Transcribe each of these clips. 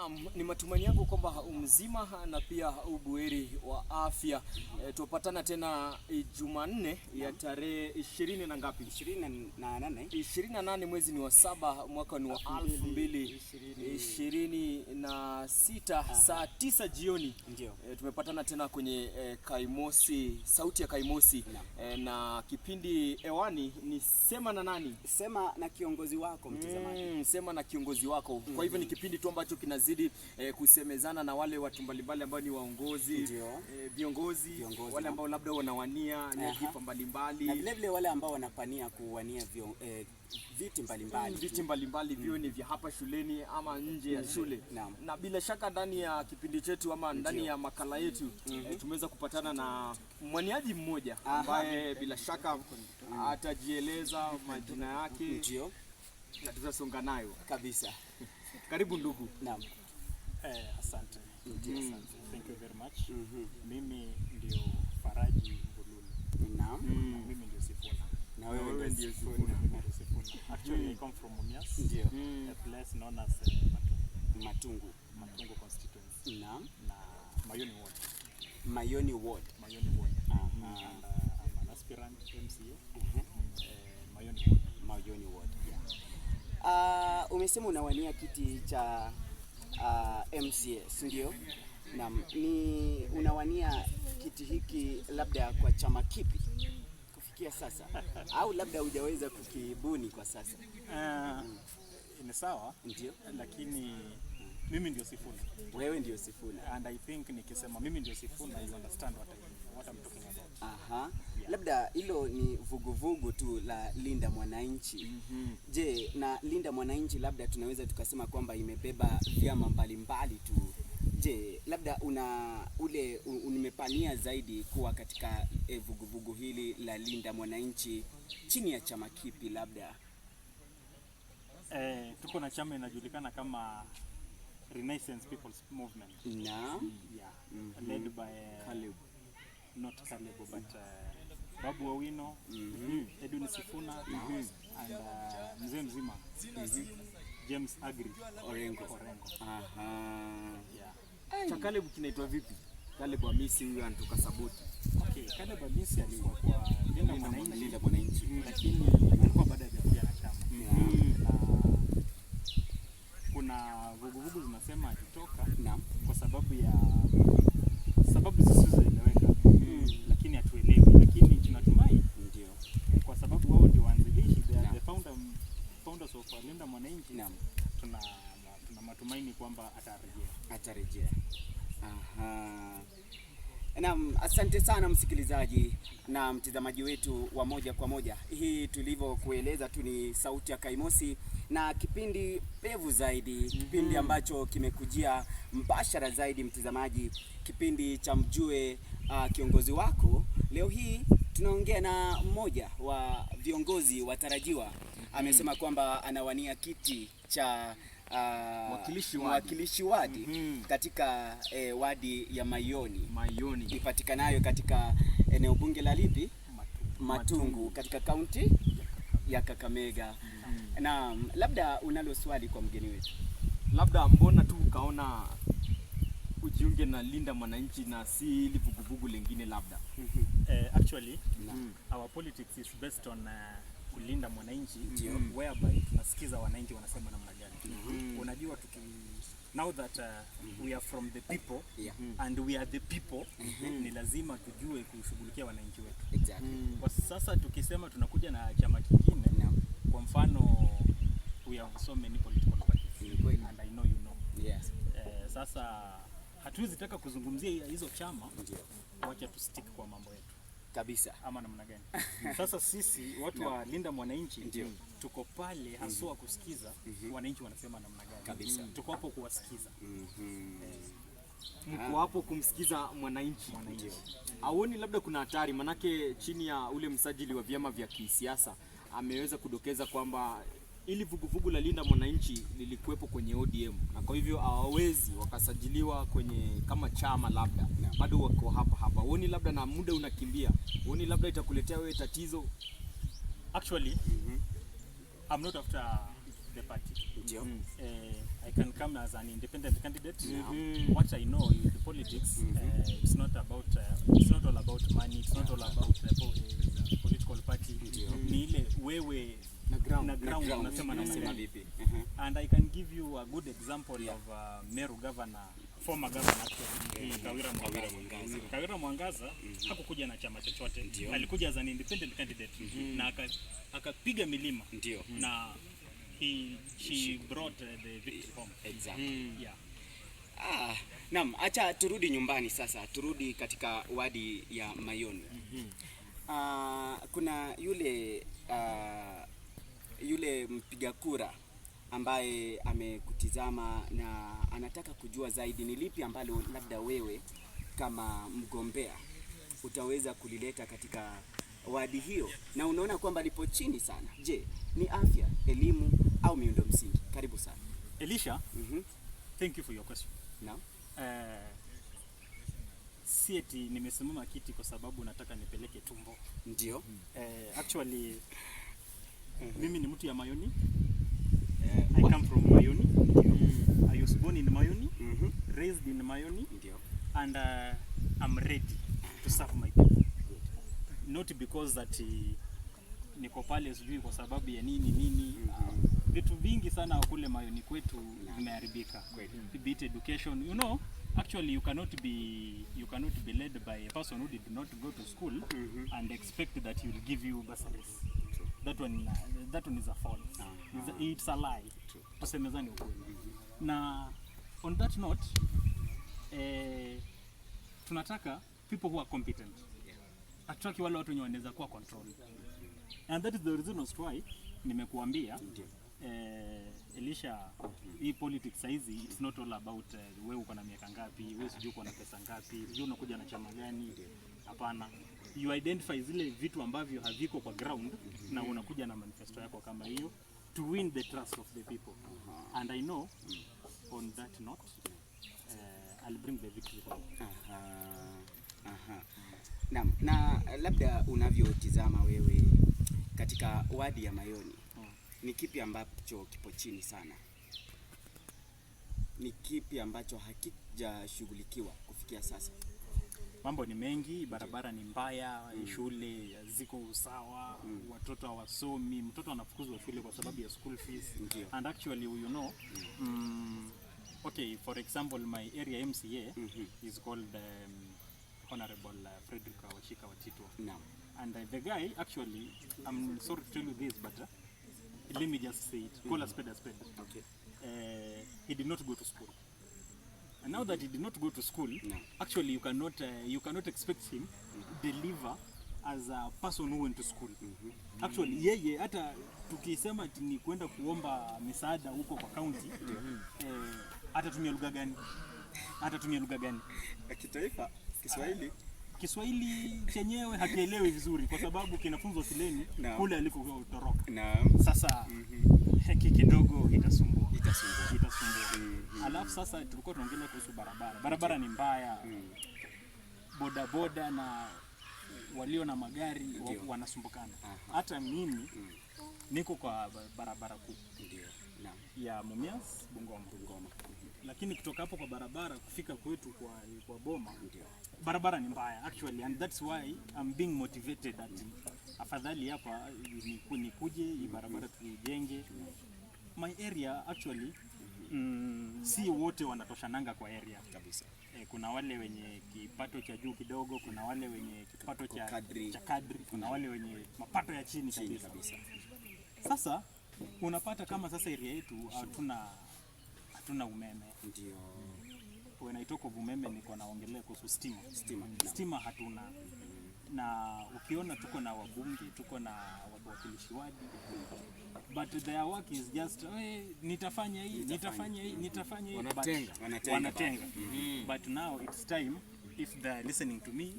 Naam, ni matumaini yangu kwamba mzima na pia ubuheri wa afya. Tupatana tena Jumanne ya tarehe 20 na ngapi? 28 mwezi ni wa 7 mwaka ni wa 2026 saa 9 jioni. Tumepatana tena kwenye Kaimosi, sauti ya Kaimosi na kipindi hewani ni Sema na nani? Sema na kiongozi wako mtazamaji. Sema na kiongozi wako. Kwa hivyo ni kipindi tu ambacho kinazidi kusemezana na wale watu mbalimbali ambao ni waongozi, viongozi, wale ambao labda wanawania nyadhifa mbalimbali, na vile vile wale ambao wanapania kuwania viti mbalimbali viwe ni vya hapa shuleni ama nje ya shule. Na bila shaka ndani ya kipindi chetu ama ndani ya makala yetu tumeweza kupatana na mwaniaji mmoja ambaye bila shaka atajieleza majina yake na tutasonga nayo kabisa. Karibu ndugu. Naam. Asante. Thank you very much. Mimi ndio Faraji Mbululu. Naam. Mimi ndio Sifuna. Na wewe ndio Sifuna. Actually I come from Mumias. Ndio. A place known as Matungu constituency. Naam. Na Mayoni Ward. Mayoni Ward. And I'm an aspirant MCA. Mayoni Ward. Umesema unawania kiti cha MCA, si ndio? Naam. Ni unawania kiti hiki labda kwa chama kipi kufikia sasa? Au labda hujaweza kukibuni kwa sasa? Ni sawa, ndio, lakini mimi ndio Sifuna. Wewe ndio Sifuna. And I think nikisema mimi ndio Sifuna, you understand what I'm talking about. Yeah. Labda hilo ni vuguvugu tu la Linda Mwananchi. Je, na Linda Mwananchi labda tunaweza tukasema kwamba imebeba vyama mbalimbali tu. Je, labda nimepania zaidi kuwa katika vuguvugu hili la Linda Mwananchi chini ya chama kipi labda? Tuko na chama inajulikana kama Renaissance People's Movement. Naam. Yeah. Led by Caleb. Not Caleb, but Babu Owino, Edwin Sifuna, and mzee mzima, James Agri Orengo. Yeah. Cha Caleb kinaitwa vipi? Caleb Hamisi huyu anatoka Saboti. Okay, Caleb Hamisi alikuwa kwa Linda Mwananchi, lakini alikuwa baada ya kuja na chama. Kuna vuguvugu zinasema akitoka kwa sababu zisizoeleweka, lakini hatuelewi, lakini tunatumai ndio kwa sababu wao ndio waanzilishi, the founders of Linda Mwananchi. Tuna matumaini kwamba atarejea. Naam, asante sana msikilizaji na mtazamaji wetu wa moja kwa moja. Hii tulivyokueleza tu ni sauti ya Kaimosi na kipindi pevu zaidi, kipindi ambacho kimekujia mbashara zaidi mtazamaji, kipindi cha mjue kiongozi wako. Leo hii tunaongea na mmoja wa viongozi watarajiwa. Amesema kwamba anawania kiti cha mwakilishi wadi katika wadi ya Mayoni ipatikanayo katika eneo bunge la lipi? Matungu katika kaunti ya Kakamega. Na labda unalo swali kwa mgeni wetu? Labda mbona tu ukaona ujiunge na Linda Mwananchi na si ili vuguvugu lingine labda? Actually, our politics is based on kulinda mwananchi, whereby tunasikiza wananchi wanasema namna gani. Unajua now that we are from the people and we are the people, ni lazima tujue kushughulikia wananchi wetu. Kwa sasa tukisema tunakuja na chama kingine, kwa mfano we have so many political parties and I know you know. Yes. Sasa hatuwezi taka kuzungumzia hizo chama, wacha tu stick kwa mambo yetu kabisa, ama namna gani? Sasa sisi watu wa Linda Mwananchi tuko pale haswa kusikiza wananchi wanasema namna gani kabisa. Tuko hapo kuwasikiza. Mko hapo kumsikiza mwananchi. Auoni labda kuna hatari, manake chini ya ule msajili wa vyama vya kisiasa ameweza kudokeza kwamba ili vuguvugu la Linda Mwananchi lilikuwepo kwenye ODM na kwa hivyo hawawezi wakasajiliwa kwenye kama chama, labda bado wako hapa. Uoni labda na muda unakimbia, uoni labda itakuletea wewe tatizo? Actually, I'm not after the party. Ndio. I can come as an independent candidate. What I know is the politics. It's not all about money. It's not all about political party. Ni ile wewe Na ground. unasema namna Unasema gani. vipi? And I can give you a good example of Meru governor, former governor actually, Kawira Mwangaza. Kawira Mwangaza hakukuja na chama chochote. Alikuja as an independent candidate na akapiga milima. Ndio. Na she brought the victory home. Exactly. Yeah. Naam, acha turudi nyumbani sasa. Turudi katika wadi ya Mayoni. Kuna yule mpiga kura ambaye amekutizama na anataka kujua zaidi ni lipi ambalo labda wewe kama mgombea utaweza kulileta katika wadi hiyo, na unaona kwamba lipo chini sana. Je, ni afya, elimu au miundo msingi? Karibu sana. Elisha, thank you for your question. Naam. Si eti nimesimama kiti kwa sababu nataka nipeleke tumbo. Ndio. Actually mimi ni mtu ya Mayoni. I come from Mayoni. I was born in Mayoni, raised in Mayoni. Ndio. And I'm ready to serve my people. Not because that niko pale sijui kwa sababu ya nini. Vitu vingi sana kule Mayoni kwetu vimeharibika. Be it education, you know, actually you cannot be led by a person who did not go to school and expect that he will give you bursaries. That one is a false. It's a lie. Tusemezani ukweli. Na on that note, tunataka people who are competent. Attract wale watu wenye wanaweza kuwa control. And that is the reason why nimekuambia Elisha, hii politics saizi it's not all about wewe uko na miaka ngapi, wewe sijui uko na pesa ngapi, sijui unakuja na chama gani. Hapana. You identify zile vitu ambavyo haviko kwa ground na unakuja na manifesto yako kama hiyo to win the trust of the people. And I know on that note I'll bring the victory home. Naam, na labda unavyotizama wewe katika wadi ya Mayoni, ni kipi ambacho kipo chini sana? Ni kipi ambacho hakijashughulikiwa kufikia sasa? Mambo ni mengi, barabara ni mbaya, shule ziko usawa, watoto hawasomi, mtoto anafukuzwa shule kwa sababu ya school fees. And actually you know, okay, for example my area MCA is called Honorable Frederick Washika Watito. No. And the guy actually, I'm sorry to tell you this, but let me just say it, call a spade a spade. Okay. He did not go to school. And now that he did not go to school, actually you cannot expect him to deliver as a person who went to school. Actually yeye hata tukisema ni kwenda kuomba misaada huko kwa county, atatumia lugha gani? Atatumia lugha gani? Kitaifa, Kiswahili. Kiswahili chenyewe hakielewi vizuri kwa sababu kinafunzwa shuleni kule alikotoroka. Sasa heki kidogo itasumbua. Alafu sasa tulikuwa tunaongelea kuhusu barabara. Barabara ni mbaya. Boda boda na walio na magari wanasumbukana. Hata mimi niko kwa barabara kuu ya Mumias Bungoma. Lakini kutoka hapo kwa barabara kufika kwetu kwa Boma, barabara ni mbaya actually, and that's why I'm being motivated that afadhali hapa nikuje hii barabara tujenge. My area actually si wote wanatoshananga kwa area kabisa. Kuna wale wenye kipato cha juu kidogo, kuna wale wenye kipato cha kadri, kuna wale wenye mapato ya chini kabisa. Sasa unapata kama sasa area yetu hatuna umeme. Ndio. When I talk of umeme niko naongelea kuhusu stima hatuna. Na ukiona tuko na wabunge, tuko na wawakilishi wadi, but their work is just nitafanya hii. Wanatenga. But now it's time, if they're listening to me,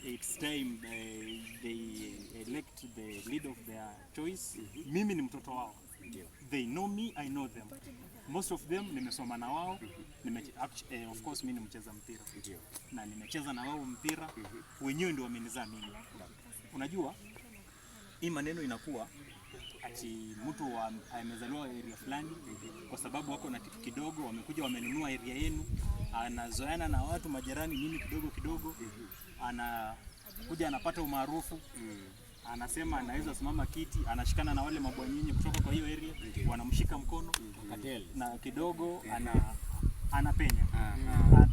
it's time they elect the leader of their choice. Mimi ni mtoto wao. They know me, I know them. Most of them nimesoma na wao. Of course mimi ni mcheza mpira. Na nimecheza na wao mpira. Wenyewe ndio wamenizaa mimi. Unajua hii maneno inakuwa ati mtu amezaliwa area fulani kwa sababu wako na kitu kidogo, wamekuja wamenunua area yenu, anazoeana na watu majirani nini kidogo, anakuja anapata umaarufu, anasema anaweza simama kiti, anashikana na wale mabwanyenye kutoka kwa hiyo area, wanamshika mkono na kidogo anapenya.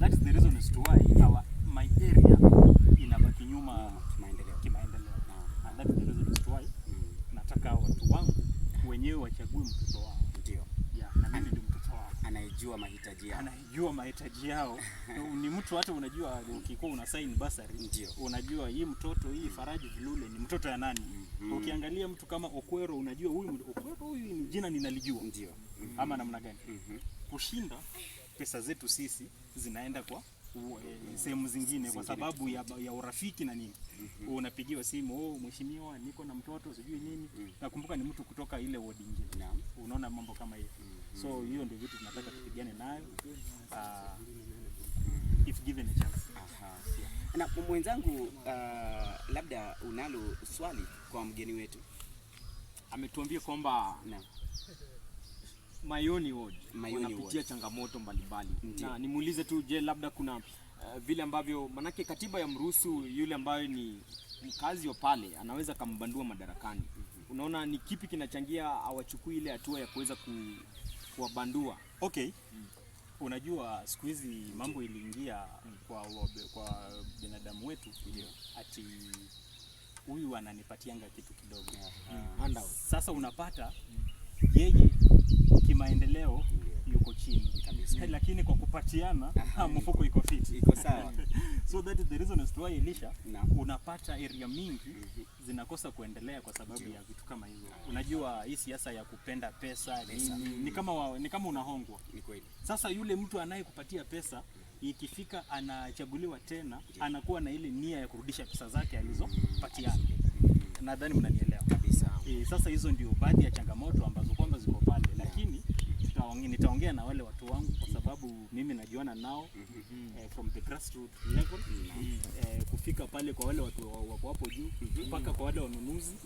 That is the reason as to why my area inabaki nyuma kimaendeleo. And that is the reason as to why nataka watu wangu wenyewe wachague mtoto wao. Ndio. Yeah, na mimi ndio mtoto wao. Anayejua mahitaji yao. Ni mtu hata unajua ukikuwa una sign bursary, unajua hii mtoto hii Faraji Vilule ni mtoto ya nani. Ukiangalia mtu kama Okwero unajua huyu ni jina ninalijua. Ndio. Ama namna gani? Kushinda pesa zetu sisi zinaenda kwa sehemu zingine kwa sababu ya urafiki na nini. Unapigiwa simu, mheshimiwa niko na mtoto sijui nini. Nakumbuka ni mtu kutoka ile ward nyingine. Unaona mambo kama hiyo. So hiyo ndio vitu tunataka tupigane nayo if given a chance. Na mwenzangu, labda unalo swali kwa mgeni wetu. Ametuambia kwamba Mayoni Ward wanapitia changamoto mbalimbali. Na nimuulize tu, je, labda kuna vile ambavyo manake katiba ya mruhusu yule ambaye ni mkazi wa pale anaweza kambandua madarakani. Unaona ni kipi kinachangia awachukue ile hatua ya kuweza kuwabandua? Okay. Unajua siku hizi mambo iliingia kwa binadamu wetu, ati huyu ananipatianga kitu kidogo. Sasa unapata yeye kimaendeleo yuko chini kabisa, lakini kwa kupatiana mfuko iko fit, iko sawa. So that is the reason as to why Elisha unapata area mingi zinakosa kuendelea kwa sababu ya vitu kama hivyo. Unajua hii siasa ya kupenda pesa ni kama unahongwa. Ni kweli. Sasa yule mtu anayekupatia pesa ikifika anachaguliwa tena anakuwa na ile nia ya kurudisha pesa zake alizopatiana. Nadhani mnanielewa kabisa. Sasa hizo ndio baadhi ya changamoto ambazo kwamba ziko pale, lakini nitaongea na wale watu wangu kwa sababu mimi najiona nao from the grassroots level, kufika pale kwa wale watu wako hapo juu mpaka kwa wale wanunuzi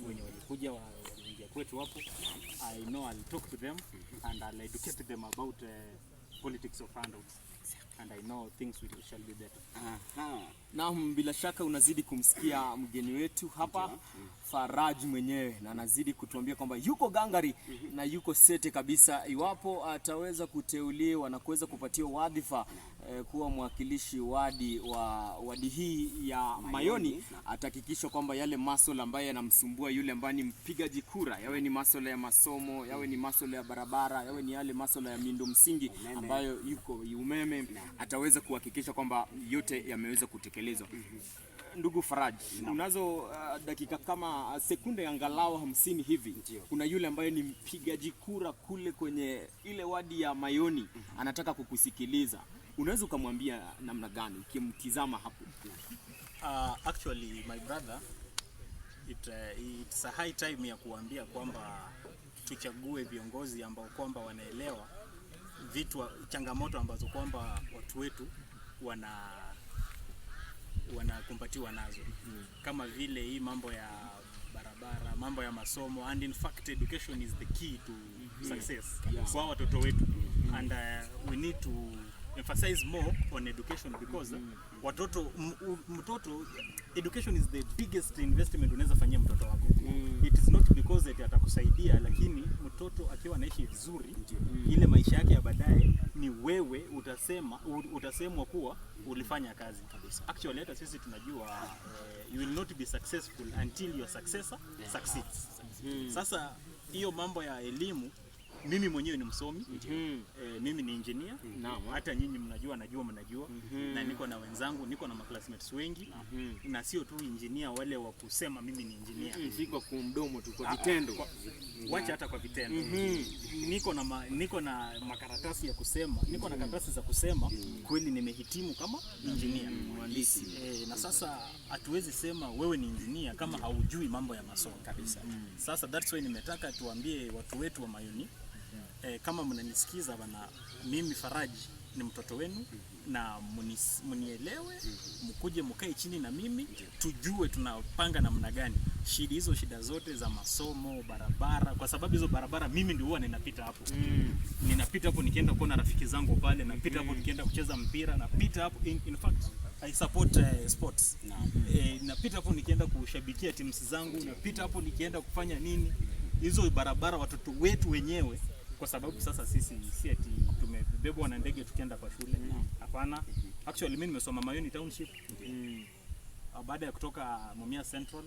wenye walikuja waingia kwetu hapo. I know I'll talk to them and I'll educate them about politics of handouts. And I know things shall be better. Naam, bila shaka unazidi kumsikia mgeni wetu hapa Faraji mwenyewe, na anazidi kutuambia kwamba yuko gangari na yuko sete kabisa iwapo ataweza kuteuliwa na kuweza kupatiwa wadhifa kuwa mwakilishi wadi hii ya Mayoni. Atahakikisha kwamba yale masuala ambayo yanamsumbua yule ambaye ni mpigaji kura, yawe ni masuala ya masomo, yawe ni masuala ya barabara, yawe ni yale masuala ya miundo msingi ambayo yuko umeme, ataweza kuhakikisha kwamba yote yameweza kutekelezwa. Ndugu Faraji, unazo dakika kama sekunde angalau 50 hivi. Kuna yule ambaye ni mpigaji kura kule kwenye ile wadi ya Mayoni anataka kukusikiliza. Unaweza kumwambia namna gani ukimtizama hapo? Actually my brother, it's a high time ya kuambia kwamba tuchague viongozi ambao kwamba wanaelewa vitu, changamoto ambazo kwamba watu wetu wanakumbatiwa nazo, kama vile hii mambo ya barabara, mambo ya masomo, and in fact education is the key to success kwa watoto wetu. And we need to emphasize more on education because mtoto education is the biggest investment unaweza fanyia mtoto wako. It is not because that atakusaidia, lakini mtoto akiwa anaishi vizuri ile maisha yake ya baadaye ni wewe utasemwa kuwa ulifanya kazi kabisa. Actually hata sisi tunajua you will not be successful until your successor succeeds. Sasa hiyo mambo ya elimu, mimi mwenyewe ni msomi, mimi ni engineer, hata nyinyi mnajua, mnajua, na niko na wenzangu, niko na classmates wengi, na sio tu engineer wale wa kusema mimi ni engineer, siko kwa mdomo tu, kwa vitendo. Wacha hata kwa vitendo. Niko na makaratasi ya kusema, niko na karatasi za kusema kweli nimehitimu kama engineer, mhandisi. Na sasa hatuwezi sema wewe ni engineer kama haujui mambo ya masomo kabisa. Sasa that's why nimetaka tuambie watu wetu wa Mayoni, kama mnanisikiza bana, mimi Faraji ni mtoto wenu na munielewe, mkuje mkae chini na mimi tujue tunapanga namna gani hizo shida zote za masomo, barabara, kwa sababu hizo barabara mimi ndio huwa ninapita hapo. Ninapita hapo nikienda kuona rafiki zangu pale, napita hapo nikienda kucheza mpira, napita hapo in fact I support sports. Napita hapo nikienda kushabikia teams zangu, napita hapo nikienda kufanya nini. Hizo barabara watoto wetu wenyewe, kwa sababu sasa sisi si ati tumebebwa na ndege tukienda kwa shule. Hapana. Actually mimi nimesoma Mayoni Township. Baada ya kutoka Mumias Central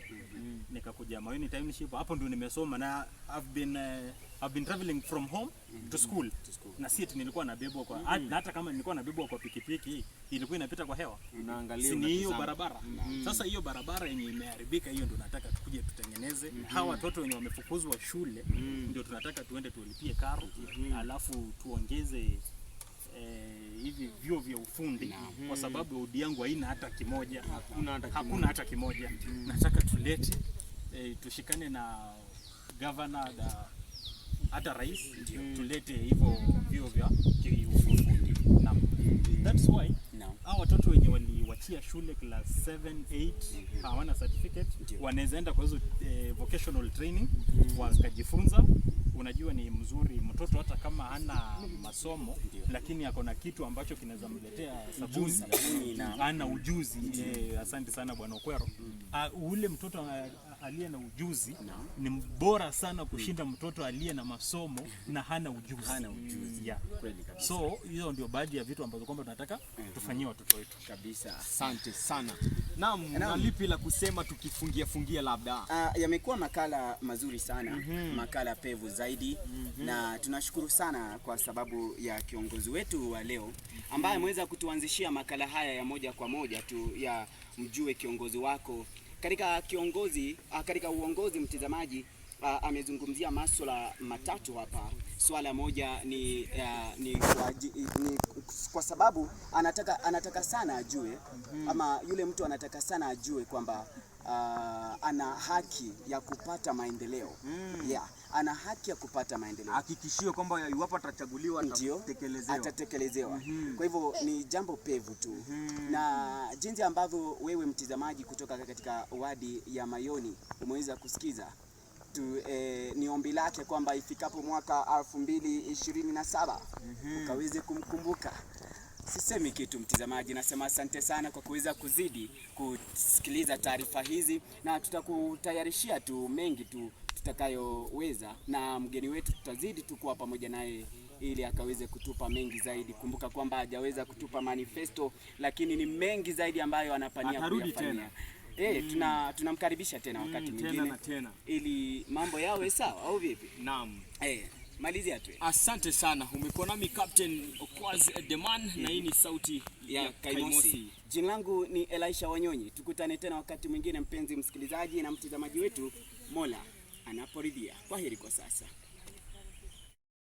nikakuja Mayoni Township, hapo ndio nimesoma na I've been traveling from home to school. Na si eti nilikuwa nabebwa kwa na hata kama nilikuwa nabebwa kwa pikipiki ilikuwa inapita kwa hewa. Unaangalia si hiyo barabara. Sasa hiyo barabara yenye imeharibika hiyo ndio nataka tukuje tutengeneze. Hawa watoto wenye wamefukuzwa shule ndio tunataka tuende tulipie karo, alafu tuongeze hivi vyuo vya ufundi kwa sababu udi yangu haina hata kimoja. Hakuna hata kimoja. Nataka tulete tushikane na governor na hata rais tulete hivyo vyuo vya ufundi. That's why hao watoto wenye waliwachia shule class 7, 8 hawana certificate, wanaweza enda kwa hizo vocational training wakajifunza. Unajua ni mzuri mtoto hata kama hana masomo lakini ako na kitu ambacho kinaweza mletea sabuni, ana ujuzi. Asante sana Bwana Okwero. Ule mtoto aliye na ujuzi ni bora sana kushinda mtoto aliye na masomo na hana ujuzi. Yeah. Kweli kabisa. So hiyo ndio baadhi ya vitu ambazo kwamba tunataka tufanyie watoto wetu kabisa. Asante sana. Naam, na lipi la kusema tukifungia labda? Yamekuwa makala mazuri sana, makala pevu zaidi, na tunashukuru sana kwa sababu ya kiongozi wetu wa leo ambaye ameweza kutuanzishia makala haya ya moja kwa moja tu ya mjue kiongozi wako. Katika uongozi mtazamaji, amezungumzia masuala matatu hapa. Swala moja ni kwa sababu anataka sana ajue, ama yule mtu anataka sana ajue kwamba ana haki ya kupata maendeleo. Ana haki ya kupata maendeleo. Hakikishio kwamba iwapo atachaguliwa atatekelezewa. Kwa hivyo ni jambo pevu tu. Na jinsi ambavyo wewe mtazamaji kutoka katika wadi ya Mayoni umeweza kusikiza ni ombi lake kwamba ifikapo mwaka 2027 ukaweze kumkumbuka. Sisemi kitu mtazamaji, nasema asante sana kwa kuweza kuzidi kusikiliza taarifa hizi, na tutakutayarishia tu mengi tu tutakayoweza, na mgeni wetu tutazidi tu kuwa pamoja naye ili akaweze kutupa mengi zaidi. Kumbuka kwamba hajaweza kutupa manifesto, lakini ni mengi zaidi ambayo anapania kuyafanya. Tunamkaribisha tena wakati mwingine tena ili mambo yawe sawa, au vipi? Naam. Malizia tu. Asante sana. Umekuwa nami Captain Okwaz Deman na hii ni sauti ya Kaimosi. Jina langu ni Elisha Wanyonyi. Tukutane tena wakati mwingine, mpenzi msikilizaji na mtazamaji wetu, Mola anaporidhia. Kwaheri kwa sasa.